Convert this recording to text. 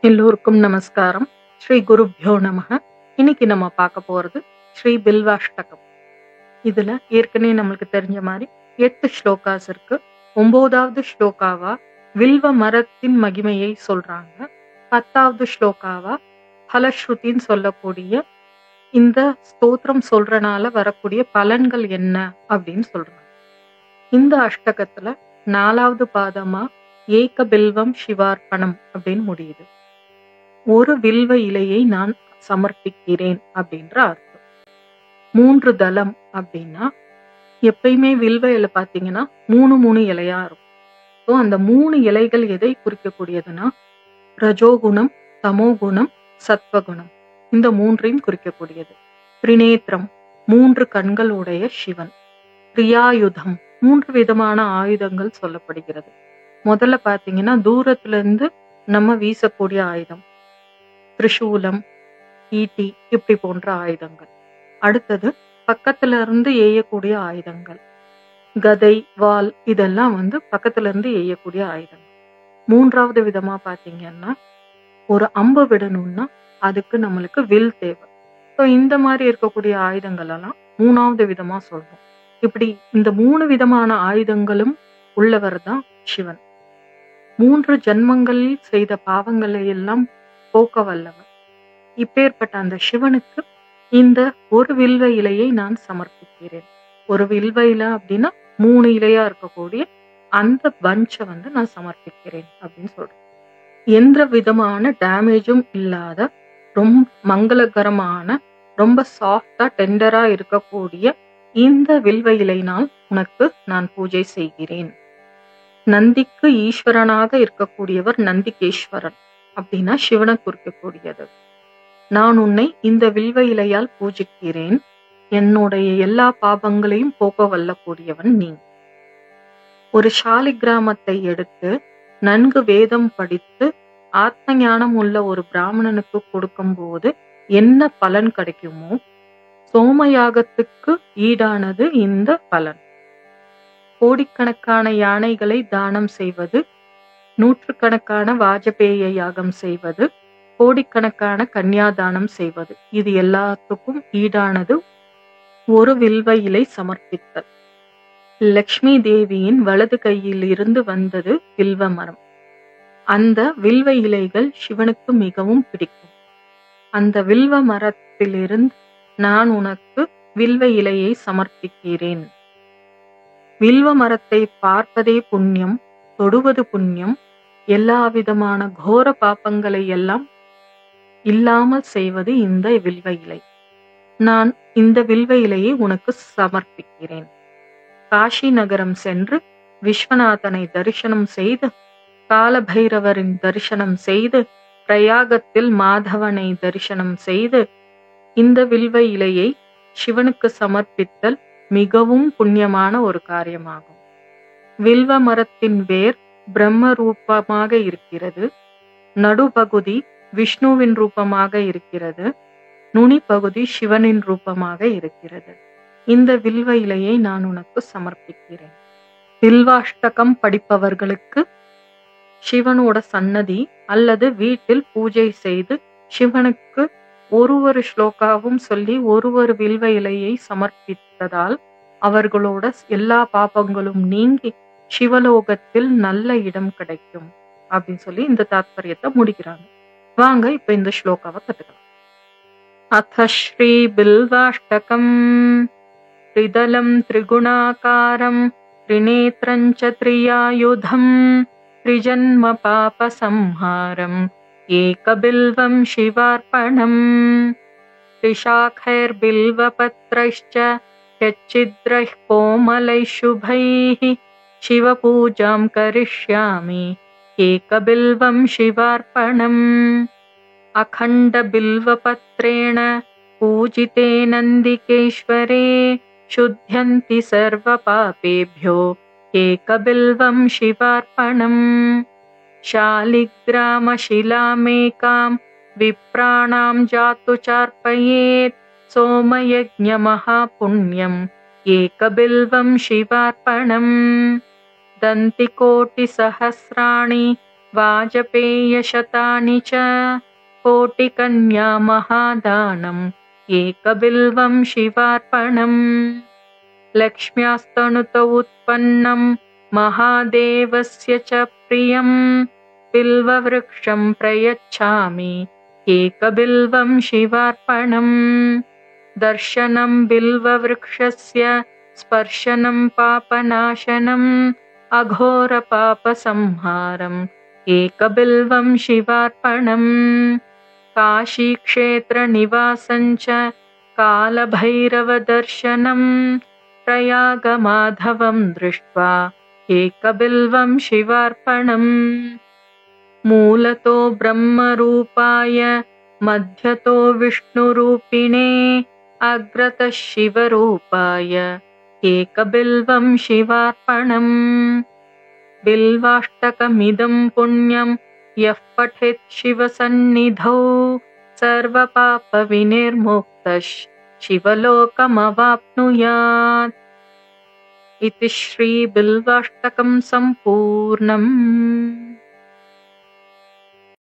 எல்லோருக்கும் நமஸ்காரம். ஸ்ரீ குருப்யோ நமக. இன்னைக்கு நம்ம பார்க்க போறது ஸ்ரீ பில்வாஷ்டகம். இதுல ஏற்கனவே நம்மளுக்கு தெரிஞ்ச மாதிரி 8 ஸ்லோகாஸ் இருக்கு. 9வது ஸ்லோகாவா வில்வ மரத்தின் மகிமையை சொல்றாங்க. 10வது ஸ்லோகாவா பலஸ்ருதின்னு சொல்லக்கூடிய இந்த ஸ்தோத்திரம் சொல்றனால வரக்கூடிய பலன்கள் என்ன அப்படின்னு சொல்றாங்க. இந்த அஷ்டகத்துல 4வது பாதமா ஏக பில்வம் சிவார்ப்பணம் அப்படின்னு முடியுது. ஒரு வில்வ இலையை நான் சமர்ப்பிக்கிறேன் அப்படின்ற அர்த்தம். 3 தளம் அப்படின்னா எப்பயுமே வில்வ இலை பாத்தீங்கன்னா 3 இலையா இருக்கும். அந்த 3 இலைகள் எதை குறிக்கக்கூடியதுன்னா ரஜோகுணம், தமோகுணம், சத்வகுணம், இந்த 3ஐயும் குறிக்கக்கூடியது. திரிநேத்திரம் 3 கண்கள் உடைய சிவன். பிரியாயுதம் 3 விதமான ஆயுதங்கள் சொல்லப்படுகிறது. முதல்ல பாத்தீங்கன்னா தூரத்துல இருந்து நம்ம வீசக்கூடிய ஆயுதம் திரிசூலம், ஈட்டி, இப்படி போன்ற ஆயுதங்கள். அடுத்தது பக்கத்துல இருந்து எய்யக்கூடிய ஆயுதங்கள் கதை, வாள், இதெல்லாம் பக்கத்துல இருந்து எய்யக்கூடிய ஆயுதங்கள். 3வது விதமா பாத்தீங்கன்னா ஒரு அம்பு விடணும்னா அதுக்கு நம்மளுக்கு வில் தேவை. இந்த மாதிரி இருக்கக்கூடிய ஆயுதங்கள் எல்லாம் 3வது விதமா சொல்றோம். இப்படி இந்த 3 விதமான ஆயுதங்களும் உள்ளவர் தான் சிவன். 3 ஜன்மங்களில் செய்த பாவங்களை எல்லாம் போக்க வல்லவர். இப்பேற்பட்ட அந்த சிவனுக்கு இந்த ஒரு வில்வ இலையை நான் சமர்ப்பிக்கிறேன். ஒரு வில்வ இலை அப்படின்னா 3 இலையா இருக்கக்கூடிய அந்த பஞ்சை நான் சமர்ப்பிக்கிறேன் அப்படின்னு சொல்றேன். எந்த விதமான டேமேஜும் இல்லாத ரொம்ப மங்களகரமான ரொம்ப சாஃப்டா டெண்டரா இருக்கக்கூடிய இந்த வில்வ இலையினால் உனக்கு நான் பூஜை செய்கிறேன். நந்திக்கு ஈஸ்வரனாக இருக்கக்கூடியவர் நந்திகேஸ்வரன் அப்படின்னா சிவனை குறிக்கக்கூடியது. நான் உன்னை இந்த வில்வ இலையால் பூஜிக்கிறேன். என்னுடைய எல்லா பாபங்களையும் போக்க வல்லக்கூடியவன் நீ. ஒரு சாலி கிராமத்தை எடுத்து நன்கு வேதம் படித்து ஆத்ம ஞானம் உள்ள ஒரு பிராமணனுக்கு கொடுக்கும் போது என்ன பலன் கிடைக்குமோ சோமயாகத்துக்கு ஈடானது இந்த பலன். கோடிக்கணக்கான யானைகளை தானம் செய்வது, 100கணக்கான வாஜபேய யாகம் செய்வது, கோடிக்கணக்கான கன்யாதானம் செய்வது, இது எல்லாத்துக்கும் ஈடானது ஒரு வில்வ இலை சமர்ப்பித்தல். லக்ஷ்மி தேவியின் வலது கையில் இருந்து வந்தது வில்வ மரம். அந்த வில்வ இலைகள் சிவனுக்கு மிகவும் பிடிக்கும். அந்த வில்வ மரத்திலிருந்து நான் உனக்கு வில்வ இலையை சமர்ப்பிக்கிறேன். வில்வ மரத்தை பார்ப்பதே புண்ணியம், தொடுவது புண்ணியம், எல்லா விதமான கோர பாப்பங்களை எல்லாம் இல்லாமல் செய்வது இந்த வில்வ இலை. நான் இந்த வில்வ இலையை உனக்கு சமர்ப்பிக்கிறேன். காஷி நகரம் சென்று விஸ்வநாதனை தரிசனம் செய்து, காலபைரவரின் தரிசனம் செய்து, பிரயாகத்தில் மாதவனை தரிசனம் செய்து, இந்த வில்வ இலையை சிவனுக்கு சமர்ப்பித்தல் மிகவும் புண்ணியமான ஒரு காரியமாகும். வில்வ மரத்தின் வேர் பிரம்ம ரூபமாக இருக்கிறது. நடுபகுதி விஷ்ணுவின் ரூபமாக இருக்கிறது. நுனி பகுதி சிவனின் ரூபமாக இருக்கிறது. இந்த வில்வ இலையை நான் உனக்கு சமர்ப்பிக்கிறேன். வில்வாஷ்டகம் படிப்பவர்களுக்கு சிவனோட சன்னதி அல்லது வீட்டில் பூஜை செய்து சிவனுக்கு ஒரு ஸ்லோகாவும் சொல்லி ஒரு வில்வ இலையை சமர்ப்பித்ததால் அவர்களோட எல்லா பாபங்களும் நீங்கி சிவலோகத்தில் நல்ல இடம் கிடைக்கும் அப்படின்னு சொல்லி இந்த தாத்பரியத்தை முடிக்கிறாங்க. வாங்க இப்ப இந்த ஸ்லோகாவை கத்துக்கலாம். அத ஸ்ரீ பில்வாஷ்டகம். த்ரிதலம் திரிகுணாகாரம் திரிநேத்ரஞ்ச திரியாயுதம் திரிஜன்ம பாப சம்ஹாரம் ஏகபில்வம் சிவார்ப்பணம் திரிசாக்கைர்பில்வபத்ரைश्च யச்சித்ரைः கோமலைः शुभैः शिवपूजां करिष्यामि एकबिल्वं शिवार्पणम् अखण्डबिल्वपत्रेण पूजिते नन्दिकेश्वरे शुध्यन्ति सर्वपापेभ्यो एकबिल्वं शिवार्पणम् शालिग्रामशिलामेकां विप्राणां जातु चार्पयेत् सोमयज्ञमहापुण्यम् एकबिल्वं शिवार्पणम् दन्तिकोटिसहस्राणि वाजपेयशतानि च कोटिकन्या महादानम् एकबिल्वं शिवार्पणम् लक्ष्म्यास्तनुत उत्पन्नं महादेवस्य च प्रियम् बिल्ववृक्षं प्रयच्छामि एकबिल्वं शिवार्पणम् दर्शनं बिल्ववृक्षस्य स्पर्शनं पापनाशनम् अघोरपापसंहारम् एकबिल्वं शिवार्पणम् काशीक्षेत्रनिवासं च कालभैरवदर्शनम् प्रयागमाधवं दृष्ट्वा एकबिल्वं शिवार्पणम् मूलतो ब्रह्मरूपाय मध्यतो विष्णुरूपिणे अग्रतः शिवरूपाय एकबिल्वं शिवार्पणम् बिल्वाष्टकमिदं पुण्यं यः पठेत् शिवसन्निधौ सर्वपापविनिर्मुक्तः शिवलोकमवाप्नुयात्। इति श्री बिल्वाष्टकं सम्पूर्णम्।